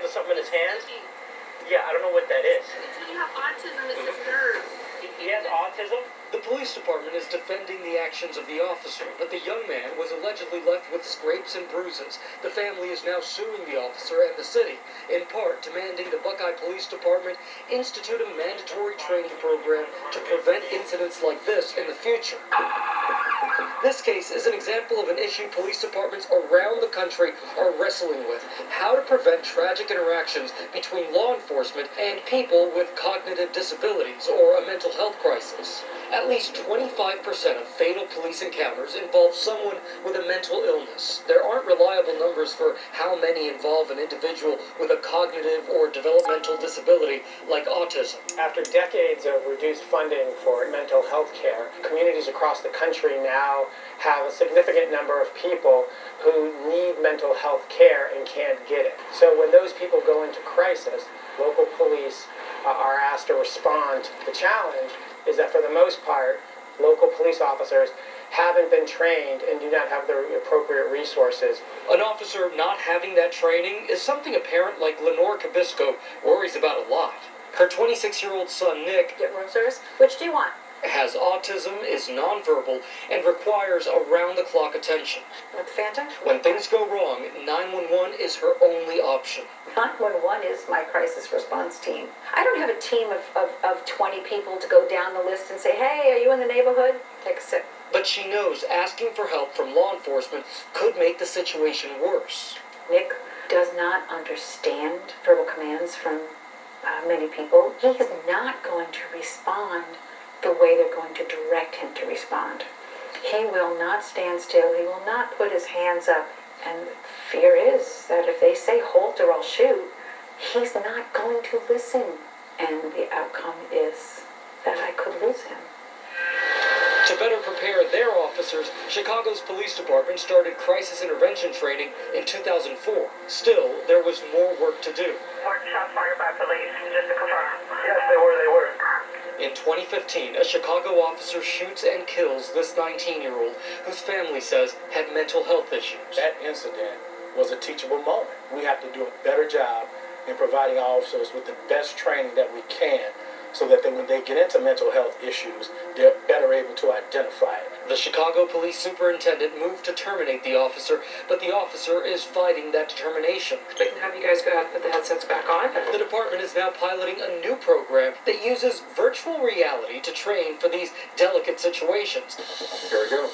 with something in his hands? Yeah, I don't know what that is. Until you have autism, it's just nerves. He has autism? The police department is defending the actions of the officer, but the young man was allegedly left with scrapes and bruises. The family is now suing the officer and the city, in part demanding the Buckeye Police Department institute a mandatory training program to prevent incidents like this in the future. This case is an example of an issue police departments around the country are wrestling with: how to prevent tragic interactions between law enforcement and people with cognitive disabilities or a mental health crisis. At least 25% of fatal police encounters involve someone with a mental illness. There aren't reliable numbers for how many involve an individual with a cognitive or developmental disability like autism. After decades of reduced funding for mental health care, communities across the country now have a significant number of people who need mental health care and can't get it. So when those people go into crisis, local police are asked to respond. The challenge is that for the most part, local police officers haven't been trained and do not have the appropriate resources. An officer not having that training is something a parent like Lenore Cabisco worries about a lot. Her 26-year-old son, Nick, Get room service. Which do you want? has autism, is nonverbal, and requires around-the-clock attention. With Fanta? When things go wrong, 911 is her only option. 911 is my crisis response team. I don't have a team of 20 people to go down the list and say, hey, are you in the neighborhood? Take a sip. But she knows asking for help from law enforcement could make the situation worse. Nick does not understand verbal commands from many people. He is not going to respond the way they're going to direct him to respond. He will not stand still. He will not put his hands up. And fear is that if they say halt or I'll shoot, he's not going to listen. And the outcome is that I could lose him. To better prepare their officers, Chicago's police department started crisis intervention training in 2004. Still, there was more work to do. Weren't shots fired by police, just to confirm? Yes, they were. In 2015, a Chicago officer shoots and kills this 19-year-old whose family says had mental health issues. That incident was a teachable moment. We have to do a better job in providing our officers with the best training that we can, so that when they get into mental health issues, they're better able to identify it. The Chicago police superintendent moved to terminate the officer, but the officer is fighting that determination. We can have you guys go out and put the headsets back on. The department is now piloting a new program that uses virtual reality to train for these delicate situations. Here we go.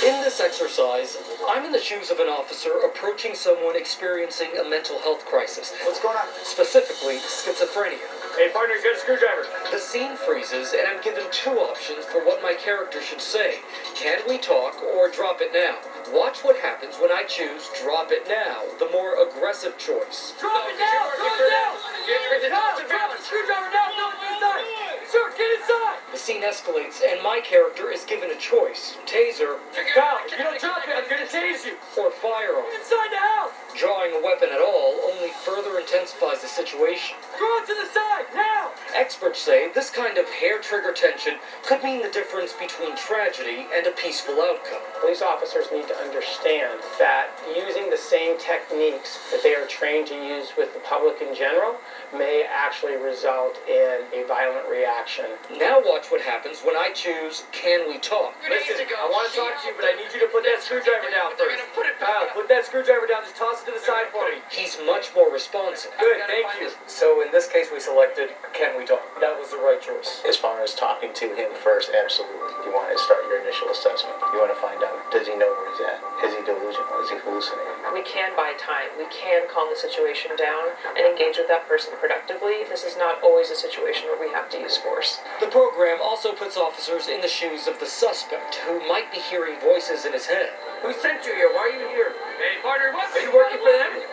In this exercise, I'm in the shoes of an officer approaching someone experiencing a mental health crisis. What's going on? Specifically, schizophrenia. Hey, partner, get a screwdriver. The scene freezes, and I'm given two options for what my character should say. Can we talk, or drop it now? Watch what happens when I choose drop it now, the more aggressive choice. Drop it now! Drop it now! Drop the screwdriver now! No, inside! Sir, get inside! The scene escalates, and my character is given a choice: taser, Pal, if you don't drop it, I'm gonna tase you! or firearm. Inside the house! Drawing a weapon at all only further intensifies the situation. Throw it to the side, now! Experts say this kind of hair-trigger tension could mean the difference between tragedy and a peaceful outcome. Police officers need to understand that using the same techniques that they are trained to use with the public in general may actually result in a violent reaction. Now watch what happens when I choose can we talk. Listen, I want to talk to you, but I need you to put that screwdriver down first. Pal, put that screwdriver down, just toss it to the side for me. He's much more responsive. Good, thank you. So in this case we selected can we talk. That was the right choice. As far as talking to him first, absolutely. You want to start your initial assessment. You want to find out, does he know where he's at? Is he delusional? Is he hallucinating? We can buy time. We can calm the situation down and engage with that person productively. This is not always a situation where we have to use force. The program also puts officers in the shoes of the suspect, who might be hearing voices in his head. Who sent you here? Why are you here? Hey, partner, are you working for them?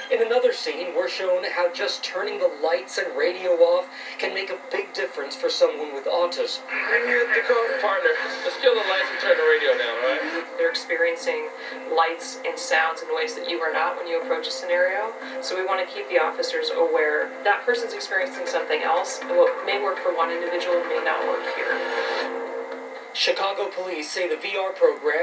In another scene, we're shown how just turning the lights and radio off can make a big difference for someone with autism. Bring me the car. Partner, let's kill the lights and turn the radio down, right? They're experiencing lights and sounds in ways that you are not when you approach a scenario. So we want to keep the officers aware that person's experiencing something else. And what may work for one individual may not work here. Chicago police say the VR program